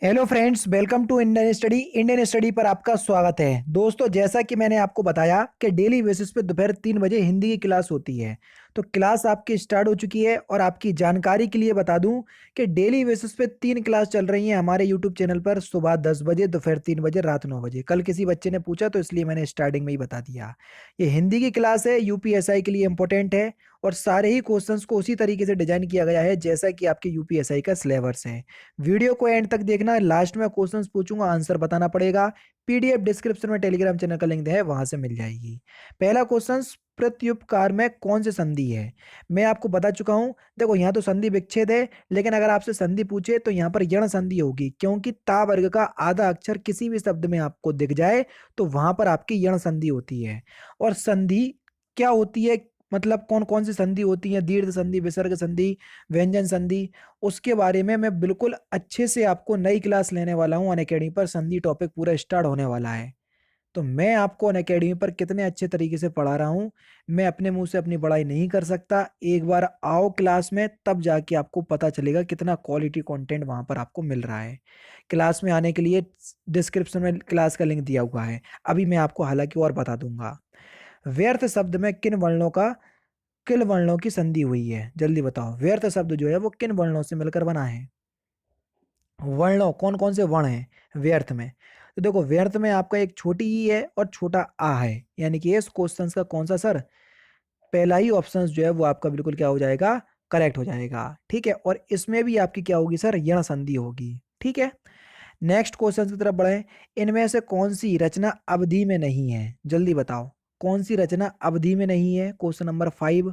Hello friends, welcome to Indian study पर आपका स्वागत है। दोस्तों, जैसा कि मैंने आपको बताया कि डेली बेसिस पे दोपहर 3 बजे हिंदी की क्लास होती है। तो क्लास आपकी स्टार्ट हो चुकी है और आपकी जानकारी के लिए बता दूं कि डेली बेसिस पे 3 क्लास चल रही हैं हमारे यूट्यूब चैनल पर, सुबह 10 बजे, दोपहर 3 बजे, रात 9 बजे। कल किसी बच्चे ने पूछा तो इसलिए मैंने स्टार्टिंग में ही बता दिया। ये हिंदी की क्लास है, यूपीएसआई के लिए इंपॉर्टेंट है और सारे ही क्वेश्चंस को उसी तरीके से डिजाइन किया गया है जैसा कि आपके यूपीएसआई का सिलेबस है। वीडियो को एंड तक देखना, लास्ट में क्वेश्चंस पूछूंगा, आंसर बताना पड़ेगा। पीडीएफ डिस्क्रिप्शन में टेलीग्राम चैनल का लिंक है, वहां से मिल जाएगी। पहला क्वेश्चन, प्रत्युपकार में कौन सी संधि है? मैं आपको बता चुका हूं। देखो, यहाँ तो संधि विच्छेद है, लेकिन अगर आपसे संधि पूछे तो यहाँ पर यण संधि होगी, क्योंकि ता वर्ग का आधा अक्षर किसी भी शब्द में आपको दिख जाए तो वहां पर आपकी यण संधि होती है। और संधि क्या होती है, मतलब कौन कौन सी संधि होती है, दीर्घ संधि, विसर्ग संधि, व्यंजन संधि, उसके बारे में मैं बिल्कुल अच्छे से आपको नई क्लास लेने वाला हूं। अनअकैडमी पर संधि टॉपिक पूरा स्टार्ट होने वाला है। तो मैं आपको अनअकैडमी पर कितने अच्छे तरीके से पढ़ा रहा हूं, मैं अपने मुंह से अपनी बड़ाई नहीं कर सकता। एक बार आओ क्लास में, तब जाके आपको पता चलेगा कितना क्वालिटी कंटेंट वहां पर आपको मिल रहा है। क्लास में आने के लिए डिस्क्रिप्शन में क्लास का लिंक दिया हुआ है। अभी मैं आपको हालांकि और बता दूंगा। व्यर्थ शब्द में किन वर्णों की संधि हुई है? जल्दी बताओ, व्यर्थ शब्द जो है वो किन वर्णों से मिलकर बना है? वर्णों, कौन कौन से वर्ण हैं व्यर्थ में? तो देखो, व्यर्थ में आपका एक छोटी ई है और छोटा आ है, यानी कि इस क्वेश्चन का कौन सा सर, पहला ही ऑप्शन जो है वो आपका बिल्कुल क्या हो जाएगा, करेक्ट हो जाएगा। ठीक है, और इसमें भी आपकी क्या होगी सर, यण संधि होगी। ठीक है, नेक्स्ट क्वेश्चन की तरफ बढ़े। इनमें से कौन सी रचना अवधि में नहीं है? जल्दी बताओ, कौन सी रचना अवधि में नहीं है? Question number 5।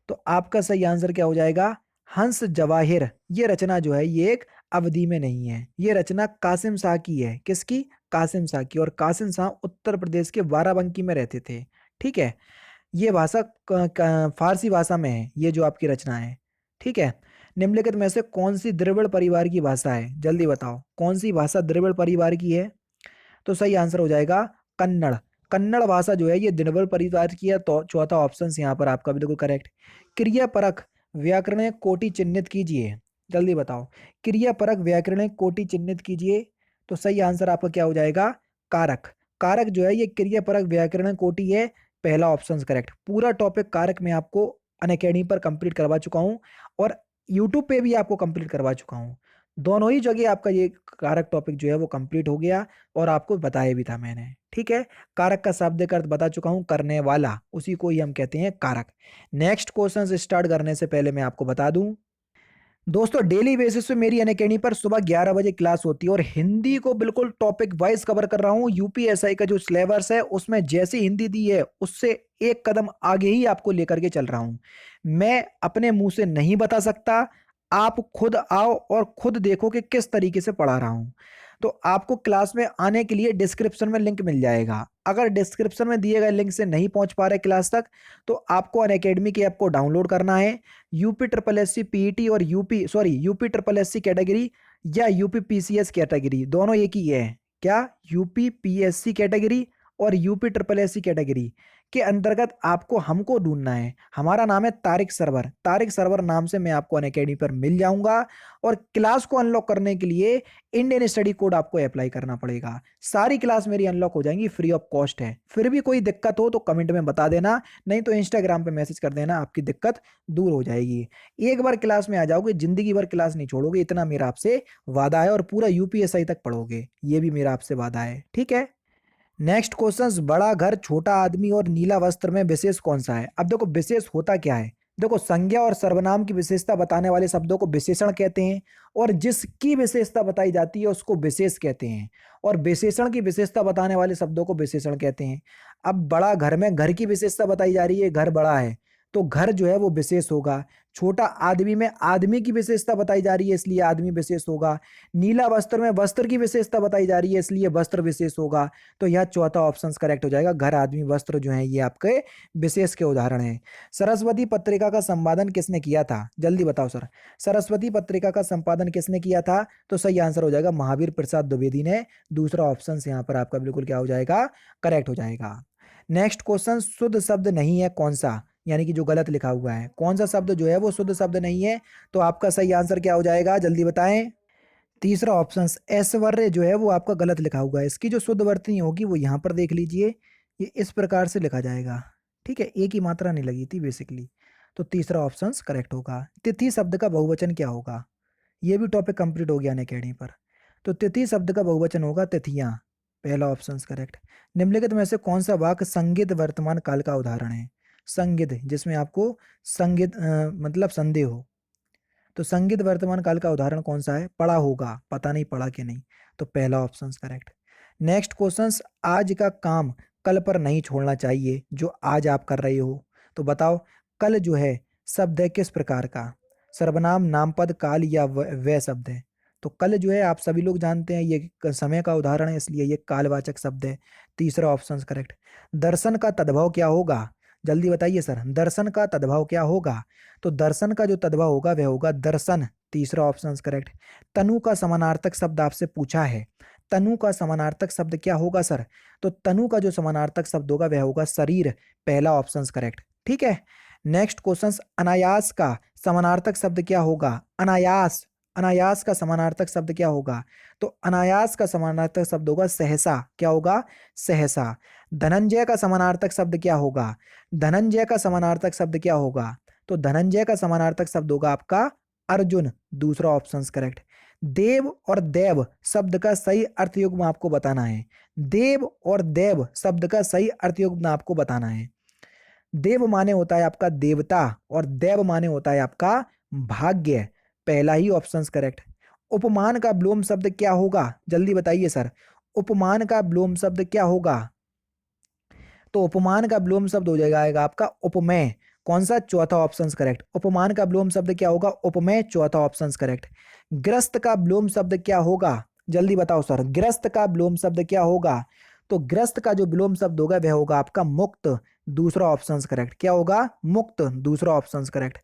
तो आपका सही आंसर क्या हो जाएगा, हंस जवाहिर। ये रचना जो है ये एक अवधि में नहीं है। ये रचना कासिम शाह की है। किसकी? कासिम शाह की। और कासिम शाह उत्तर प्रदेश के बाराबंकी में रहते थे। ठीक है, ये भाषा फारसी भाषा में है, ये जो आपकी रचना है। ठीक है, निम्नलिखित में से कौन सी द्रविड़ परिवार की भाषा है? जल्दी बताओ, कौन सी भाषा द्रविड़ परिवार की है? तो सही आंसर हो जाएगा कन्नड़। कन्नड़ भाषा जो है ये दिनभर परिवार की है। तो चौथा ऑप्शन यहाँ पर आपका बिल्कुल करेक्ट। क्रियापरक व्याकरण कोटि चिन्हित कीजिए। जल्दी बताओ, क्रियापरक व्याकरण कोटि चिन्हित कीजिए। तो सही आंसर आपका क्या हो जाएगा, कारक। कारक जो है ये क्रियापरक व्याकरण कोटि है। पहला ऑप्शन करेक्ट। पूरा टॉपिक कारक में आपको अनअकैडमी पर कंप्लीट करवा चुका हूँ और यूट्यूब पे भी आपको कंप्लीट करवा चुका हूँ। दोनों ही जगह आपका ये कारक टॉपिक जो है वो कंप्लीट हो गया और आपको बताया भी था मैंने। ठीक है, कारक का शाब्दिक अर्थ बता चुका हूं, करने वाला, उसी को ही हम कहते हैं कारक। नेक्स्ट क्वेश्चन स्टार्ट करने से पहले मैं आपको बता दूं, दोस्तों डेली बेसिस पे मेरी अनअकैडमी पर सुबह 11 बजे क्लास होती है और हिंदी को बिल्कुल टॉपिक वाइज कवर कर रहा हूँ। यूपीएसआई का जो सिलेबस है उसमें जैसी हिंदी दी है उससे एक कदम आगे ही आपको लेकर के चल रहा हूँ। मैं अपने मुंह से नहीं बता सकता, आप खुद आओ और खुद देखो कि किस तरीके से पढ़ा रहा हूँ। तो आपको क्लास में आने के लिए डिस्क्रिप्शन में लिंक मिल जाएगा। अगर डिस्क्रिप्शन में दिए गए लिंक से नहीं पहुंच पा रहे क्लास तक, तो आपको अनअकैडमी की ऐप को डाउनलोड करना है। UP triple S C PET और UP triple S C category या यूपी पीसीएस कैटेगरी, दोनों एक ही है। क्या? यूपी पीएससी कैटेगरी और UP triple S C category के अंतर्गत आपको हमको ढूंढना है। हमारा नाम है तारिक सरवर। तारिक सरवर नाम से मैं आपको अनअकैडमी पर मिल जाऊंगा और क्लास को अनलॉक करने के लिए इंडियन स्टडी कोड आपको अप्लाई करना पड़ेगा। सारी क्लास मेरी अनलॉक हो जाएंगी, फ्री ऑफ कॉस्ट है। फिर भी कोई दिक्कत हो तो कमेंट में बता देना, नहीं तो इंस्टाग्राम पे मैसेज कर देना, आपकी दिक्कत दूर हो जाएगी। एक बार क्लास में आ जाओगे, जिंदगी भर क्लास नहीं छोड़ोगे, इतना मेरा आपसे वादा है। और पूरा यूपीएसआई तक पढ़ोगे, ये भी मेरा आपसे वादा है। ठीक है, नेक्स्ट क्वेश्चन, बड़ा घर, छोटा आदमी और नीला वस्त्र में विशेष कौन सा है? अब देखो, विशेष होता क्या है। देखो, संज्ञा और सर्वनाम की विशेषता बताने वाले शब्दों को विशेषण कहते हैं और जिसकी विशेषता बताई जाती है उसको विशेष कहते हैं। और विशेषण की विशेषता बताने वाले शब्दों को विशेषण कहते हैं। अब बड़ा घर में घर की विशेषता बताई जा रही है, घर बड़ा है तो घर जो है वो विशेष होगा। छोटा आदमी में आदमी की विशेषता बताई जा रही है, इसलिए आदमी विशेष होगा। नीला वस्त्र में वस्त्र की विशेषता बताई जा रही है, इसलिए वस्त्र विशेष होगा। तो यह चौथा ऑप्शन करेक्ट हो जाएगा। घर, आदमी, वस्त्र जो है ये आपके विशेष के उदाहरण हैं। सरस्वती पत्रिका का संपादन किसने किया था? जल्दी बताओ सर, सरस्वती पत्रिका का संपादन किसने किया था? तो सही आंसर हो जाएगा महावीर प्रसाद द्विवेदी ने। दूसरा ऑप्शन यहाँ पर आपका बिल्कुल क्या हो जाएगा, करेक्ट हो जाएगा। नेक्स्ट क्वेश्चन, शुद्ध शब्द नहीं है कौन सा? यानी कि जो गलत लिखा हुआ है। कौन सा शब्द जो है वो शुद्ध शब्द नहीं है? तो आपका सही आंसर क्या हो जाएगा, जल्दी बताएं। तीसरा ऑप्शन ऐश्वर्य जो है वो आपका गलत लिखा हुआ है। इसकी जो शुद्ध वर्तनी होगी वो यहाँ पर देख लीजिए, ये इस प्रकार से लिखा जाएगा। ठीक है, एक ही मात्रा नहीं लगी थी बेसिकली। तो तीसरा ऑप्शन करेक्ट होगा। तिथि शब्द का बहुवचन क्या होगा? ये भी टॉपिक कंप्लीट हो गया अनअकैडमी पर। तो तिथि शब्द का बहुवचन होगा तिथियां। पहला ऑप्शन करेक्ट। निम्नलिखित में से कौन सा वाक्य संगित वर्तमान काल का उदाहरण है? संगित जिसमें आपको संगित मतलब संदेह हो। तो संगित वर्तमान काल का उदाहरण कौन सा है? पढ़ा होगा, पता नहीं पढ़ा कि नहीं। तो पहला ऑप्शन करेक्ट। नेक्स्ट क्वेश्चन, आज का काम कल पर नहीं छोड़ना चाहिए, जो आज आप कर रहे हो। तो बताओ, कल जो है शब्द है किस प्रकार का? सर्वनाम, नामपद, काल या वह शब्द है? तो कल जो है आप सभी लोग जानते हैं ये समय का उदाहरण है, इसलिए ये कालवाचक शब्द है। तीसरा ऑप्शन करेक्ट। दर्शन का तद्भव क्या होगा? जल्दी बताइए सर, दर्शन का तद्भव क्या होगा? तो दर्शन का जो तद्भव होगा वह होगा दर्शन। तीसरा ऑप्शन करेक्ट। तनु का समानार्थक शब्द आपसे पूछा है, तनु का समानार्थक शब्द क्या होगा सर? तो तनु का जो समानार्थक शब्द होगा वह होगा शरीर। पहला ऑप्शन करेक्ट। ठीक है, नेक्स्ट क्वेश्चन, अनायास का समानार्थक शब्द क्या होगा? अनायास, अनायास का समानार्थक शब्द क्या होगा? तो अनायास का समानार्थक शब्द होगा सहसा। क्या होगा? सहसा। धनंजय का समानार्थक शब्द क्या होगा? धनंजय का समानार्थक शब्द क्या होगा? तो धनंजय का समानार्थक शब्द होगा आपका अर्जुन। दूसरा ऑप्शन करेक्ट। देव और देव शब्द का सही अर्थ युग्म आपको बताना है। देव और देव शब्द का सही अर्थ युग्म आपको बताना है। देव माने होता है आपका देवता और देव माने होता है आपका भाग्य। पहला ही ऑप्शन करेक्ट। उपमान का विलोम शब्द क्या होगा? जल्दी बताइए सर, उपमान का विलोम शब्द क्या होगा? तो उपमान का विलोम शब्द हो जाएगा आपका उपमेय। कौन सा? चौथा ऑप्शन करेक्ट। उपमान का विलोम शब्द क्या होगा? उपमेय। चौथा ऑप्शन करेक्ट। ग्रस्त का विलोम शब्द क्या होगा? जल्दी बताओ सर, ग्रस्त का विलोम शब्द क्या होगा? तो ग्रस्त का जो विलोम शब्द होगा वह होगा आपका मुक्त। दूसरा ऑप्शन करेक्ट। क्या होगा? मुक्त। दूसरा ऑप्शन करेक्ट।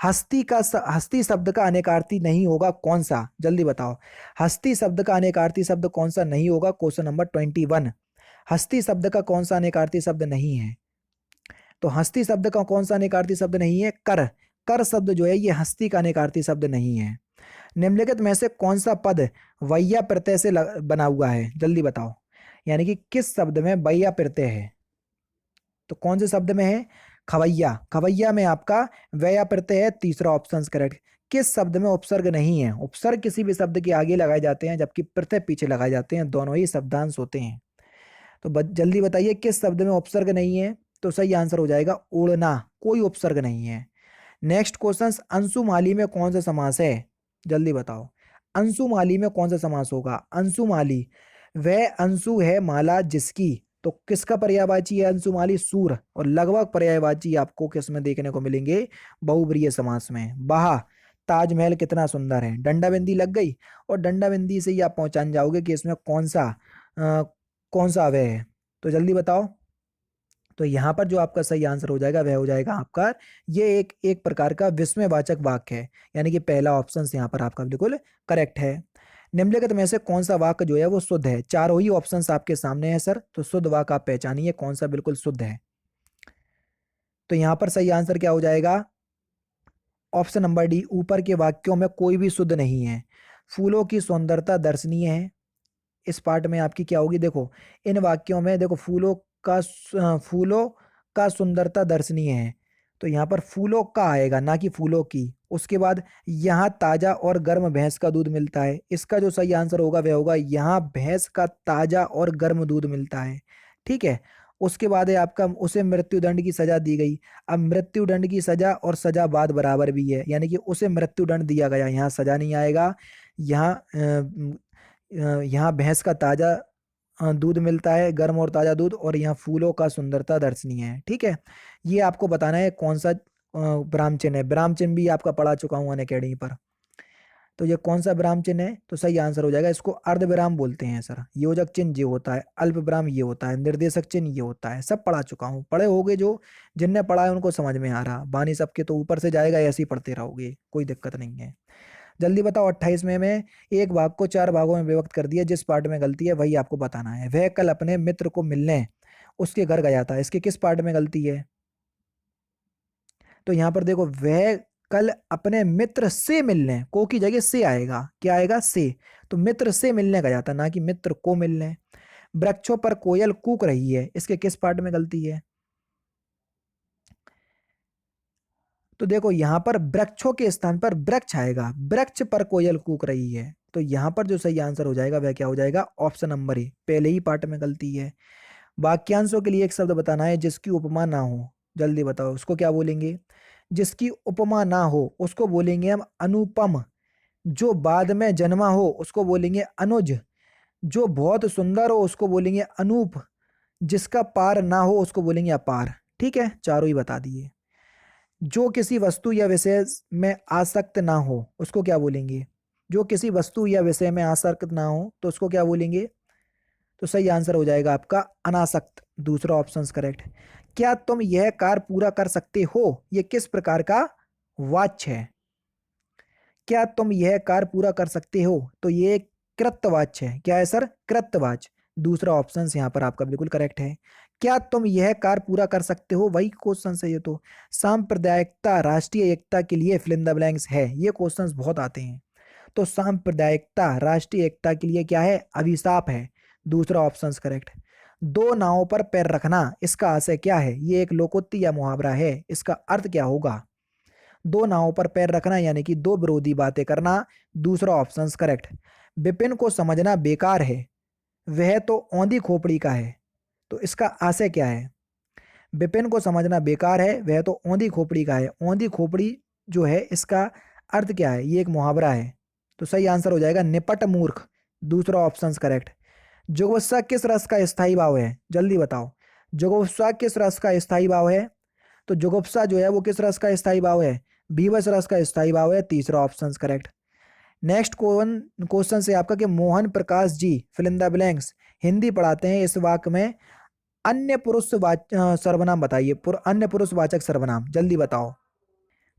हस्ती शब्द का अनेकार्थी नहीं होगा कौन सा? जल्दी बताओ, हस्ती शब्द का अनेकार्थी शब्द कौन सा नहीं होगा? Question number 21। हस्ती शब्द का कौन सा अनेकार्थी शब्द नहीं है? तो हस्ती शब्द का कौन सा अनेकार्थी शब्द नहीं है? कर। कर शब्द जो है ये हस्ती का अनेकार्थी शब्द नहीं है। निम्नलिखित में से कौन सा पद वैया प्रत्यय से बना हुआ है? जल्दी बताओ, यानी कि किस शब्द में वैया प्रत्यय है? तो कौन से शब्द में है? खवैया। खवैया में आपका वैया प्रत्यय है। तीसरा ऑप्शन करेक्ट। किस शब्द में उपसर्ग नहीं है? उपसर्ग किसी भी शब्द के आगे लगाए जाते हैं जबकि प्रत्यय पीछे लगाए जाते हैं, दोनों ही शब्दांश होते हैं। तो जल्दी बताइए किस शब्द में उपसर्ग नहीं है? तो सही आंसर हो जाएगा उड़ना, कोई उपसर्ग नहीं है। नेक्स्ट क्वेश्चन, अंशुमाली में कौन सा समास है? जल्दी बताओ, अंशुमाली में कौन सा समास होगा? अंशुमाली, वह अंशु है माला जिसकी। तो किसका पर्यायवाची है अंशुमाली? सूर। और लगभग पर्यायवाची आपको किस में देखने को मिलेंगे? बहुब्रीहि समास में। वाह, ताजमहल कितना सुंदर है। डंडा बिंदी लग गई, और डंडा बिंदी से ही आप पहचान जाओगे कि इसमें कौन सा अवयव है। तो जल्दी बताओ। तो यहाँ पर जो आपका सही आंसर हो जाएगा वह हो जाएगा आपका, ये एक एक प्रकार का विस्मयवाचक वाक्य है, यानी कि पहला ऑप्शन यहाँ पर आपका बिल्कुल करेक्ट है। निम्नलिखित में से कौन सा वाक्य जो है वो शुद्ध है? चारों ही ऑप्शंस आपके सामने है सर, तो शुद्ध वाक्य आप पहचानिए कौन सा बिल्कुल शुद्ध है। तो यहाँ पर सही आंसर क्या हो जाएगा? ऑप्शन नंबर डी, ऊपर के वाक्यों में कोई भी शुद्ध नहीं है। फूलों की सुंदरता दर्शनीय है, इस पार्ट में आपकी क्या होगी? देखो, इन वाक्यों में देखो, फूलों का सुंदरता दर्शनीय है, तो यहाँ पर फूलों का आएगा ना कि फूलों की। उसके बाद यहाँ ताजा और गर्म भैंस का दूध मिलता है, इसका जो सही आंसर होगा वह होगा यहाँ भैंस का ताजा और गर्म दूध मिलता है। ठीक है, उसके बाद है आपका उसे मृत्युदंड की सजा दी गई। अब मृत्युदंड की सजा और सजा बाद बराबर भी है, यानी कि उसे मृत्युदंड दिया गया, यहाँ सजा नहीं आएगा। यहाँ यहाँ भैंस का ताजा दूध मिलता है, गर्म और ताजा दूध, और यहाँ फूलों का सुंदरता दर्शनीय है। ठीक है, ये आपको बताना है कौन सा विराम चिन्ह है। विराम चिन्ह भी आपका पढ़ा चुका हूँ अनअकैडमी पर। तो ये कौन सा विराम चिन्ह है? तो सही आंसर हो जाएगा, इसको अर्ध विराम बोलते हैं सर। योजक चिन्ह ये होता है, अल्प विराम ये होता है, निर्देशक चिन्ह ये होता है। सब पढ़ा चुका हूँ, पढ़े होगे, जो जिनने पढ़ा है उनको समझ में आ रहा। बानी सबके तो ऊपर से जाएगा, ऐसे ही पढ़ते रहोगे, कोई दिक्कत नहीं है। जल्दी बताओ, 28 में एक भाग को 4 भागों में विभक्त कर दिया, जिस पार्ट में गलती है वही आपको बताना है। वह कल अपने मित्र को मिलने उसके घर गया था, इसके किस पार्ट में गलती है? तो यहाँ पर देखो वह कल अपने मित्र से मिलने, को की जगह से आएगा, क्या आएगा से, तो मित्र से मिलने का जाता, ना कि मित्र को मिलने। वृक्षों पर कोयल कूक रही है, इसके किस पार्ट में गलती है? तो देखो यहाँ पर वृक्षों के स्थान पर वृक्ष आएगा, वृक्ष पर कोयल कूक रही है, तो यहाँ पर जो सही आंसर हो जाएगा वह क्या हो जाएगा? ऑप्शन नंबर ए, पहले ही पार्ट में गलती है। वाक्यांशों के लिए एक शब्द बताना है जिसकी उपमा ना हो, जल्दी बताओ उसको क्या बोलेंगे? जिसकी उपमा ना हो उसको बोलेंगे हम अनुपम। जो बाद में जन्मा हो उसको बोलेंगे अनुज। जो बहुत सुंदर हो उसको बोलेंगे अनूप। जिसका पार ना हो उसको बोलेंगे अपार। ठीक है, चारों ही बता दिए। जो किसी वस्तु या विषय में आसक्त ना हो उसको क्या बोलेंगे? जो किसी वस्तु या विषय में आसक्त ना हो तो उसको क्या बोलेंगे? तो सही आंसर हो जाएगा आपका अनासक्त, दूसरा ऑप्शन करेक्ट। क्या तुम यह कार्य पूरा कर सकते हो, ये किस प्रकार का वाच्य है? क्या तुम यह कार्य पूरा कर सकते हो, तो ये कृतवाच्य है। क्या है सर? कृतवाच्य। दूसरा ऑप्शन यहाँ पर आपका बिल्कुल करेक्ट है। क्या तुम यह कार्य पूरा कर सकते हो, वही क्वेश्चन है ये तो। सांप्रदायिकता राष्ट्रीय एकता के लिए फिल इन द ब्लैंक्स है, ये क्वेश्चंस बहुत आते हैं। तो सांप्रदायिकता राष्ट्रीय एकता के लिए क्या है? अभिशाप है। दूसरा ऑप्शन करेक्ट। दो नावों पर पैर रखना, इसका आशय क्या है? ये एक लोकोक्ति या मुहावरा है, इसका अर्थ क्या होगा? दो नावों पर पैर रखना यानी कि दो विरोधी बातें करना। दूसरा ऑप्शन करेक्ट। विपिन को समझना बेकार है, वह तो औंधी खोपड़ी का है, तो इसका आशय क्या है? विपिन को समझना बेकार है, वह तो औंधी खोपड़ी का है। औंधी खोपड़ी जो है इसका अर्थ क्या है? ये एक मुहावरा है, तो सही आंसर हो जाएगा निपट मूर्ख। दूसरा ऑप्शन करेक्ट। जुगुप्सा किस रस का स्थायी भाव है? जल्दी बताओ, जुगुप्सा किस रस का स्थायी भाव है? तो जुगुप्सा जो है वो किस रस का स्थायी भाव है? बीभत्स रस का स्थायी भाव है। तीसरा ऑप्शन करेक्ट। नेक्स्ट क्वेश्चन से आपका कि Mohan Prakash ji fill in the blanks Hindi पढ़ाते हैं, इस वाक्य में अन्य पुरुष सर्वनाम बताइए। अन्य पुरुषवाचक सर्वनाम जल्दी बताओ।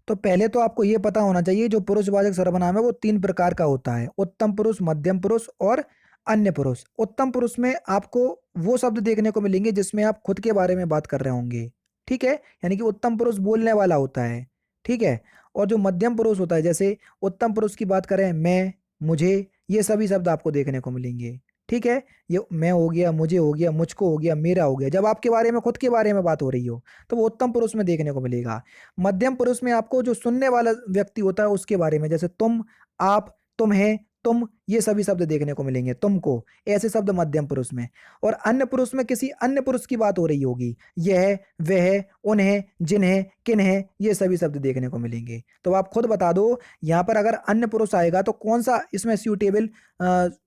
तो पहले तो आपको यह पता होना चाहिए जो पुरुषवाचक सर्वनाम है वो तीन प्रकार का होता है, उत्तम पुरुष, मध्यम पुरुष और अन्य पुरुष। उत्तम पुरुष में आपको वो शब्द देखने को मिलेंगे जिसमें आप खुद के बारे में बात कर रहे होंगे, ठीक है, यानी कि उत्तम पुरुष बोलने वाला होता है, ठीक है। और जो मध्यम पुरुष होता है, जैसे उत्तम पुरुष की बात करें, मैं, मुझे, ये सभी शब्द आपको देखने को मिलेंगे, ठीक है। ये मैं हो गया, मुझे हो गया, मुझको हो गया, मेरा हो गया, जब आपके बारे में, खुद के बारे में बात हो रही हो तो वो उत्तम पुरुष में देखने को मिलेगा। मध्यम पुरुष में आपको जो सुनने वाला व्यक्ति होता है उसके बारे में, जैसे तुम, आप, तुम्हें, तुम, ये सभी शब्द देखने को मिलेंगे, तुमको, ऐसे शब्द मध्यम पुरुष में। और अन्य पुरुष में किसी अन्य पुरुष की बात हो रही होगी, यह, वह, उन्हें, जिन्हें, किन्हें, ये सभी शब्द देखने को मिलेंगे। तो आप खुद बता दो यहाँ पर अगर अन्य पुरुष आएगा तो कौन सा इसमें सूटेबल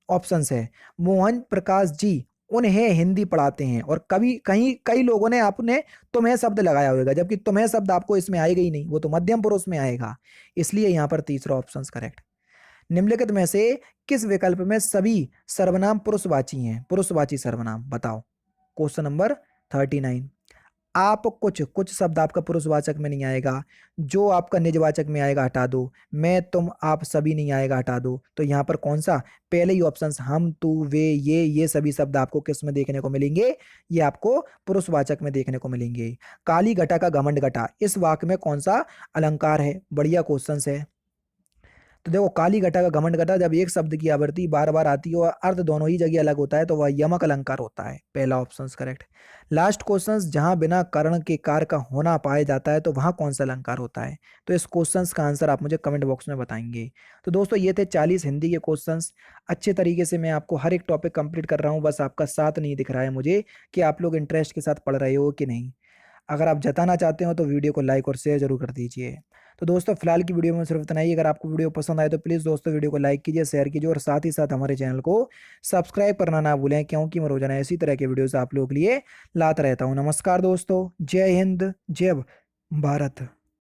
ऑप्शन है? मोहन प्रकाश जी उन्हें हिंदी पढ़ाते हैं, और कभी कहीं कई लोगों ने आपने तुम्हें शब्द लगाया होगा, जबकि तुम्हें शब्द आपको इसमें आएगा ही नहीं, वो तो मध्यम पुरुष में आएगा, इसलिए यहाँ पर तीसरा ऑप्शन करेक्ट। निम्नलिखित में से किस विकल्प में सभी सर्वनाम पुरुषवाची हैं? पुरुषवाची सर्वनाम बताओ। Question number 39। आप, कुछ, कुछ शब्द आपका पुरुषवाचक में नहीं आएगा, जो आपका निजवाचक में आएगा हटा दो, मैं, तुम, आप, सभी नहीं आएगा, हटा दो। तो यहाँ पर कौन सा? पहले ही ऑप्शन, हम, तू, वे, ये सभी शब्द आपको किस में देखने को मिलेंगे? ये आपको पुरुषवाचक में देखने को मिलेंगे। काली घटा का घमंड घटा, इस वाक्य में कौन सा अलंकार है? बढ़िया क्वेश्चन है। तो देखो, काली घटा का घमंड घटा, जब एक शब्द की आवृत्ति बार बार आती है और अर्थ दोनों ही जगह अलग होता है तो वह यमक अलंकार होता है। पहला ऑप्शन करेक्ट। लास्ट क्वेश्चन, जहां बिना कर्ण के कार का होना पाया जाता है तो वहां कौन सा अलंकार होता है? तो इस क्वेश्चन का आंसर आप मुझे कमेंट बॉक्स में बताएंगे। तो दोस्तों, ये थे 40 हिंदी के क्वेश्चन। अच्छे तरीके से मैं आपको हर एक टॉपिक कंप्लीट कर रहा हूँ, बस आपका साथ नहीं दिख रहा है मुझे कि आप लोग इंटरेस्ट के साथ पढ़ रहे हो कि नहीं। अगर आप जताना चाहते हो तो वीडियो को लाइक और शेयर जरूर कर दीजिए। तो दोस्तों, फिलहाल की वीडियो में सिर्फ इतना ही। अगर आपको वीडियो पसंद आए तो प्लीज़ दोस्तों वीडियो को लाइक कीजिए, शेयर कीजिए और साथ ही साथ हमारे चैनल को सब्सक्राइब करना ना भूलें, क्योंकि मैं रोजाना इसी तरह के वीडियोस आप लोगों के लिए लाता रहता हूँ। नमस्कार दोस्तों, जय हिंद, जय भारत।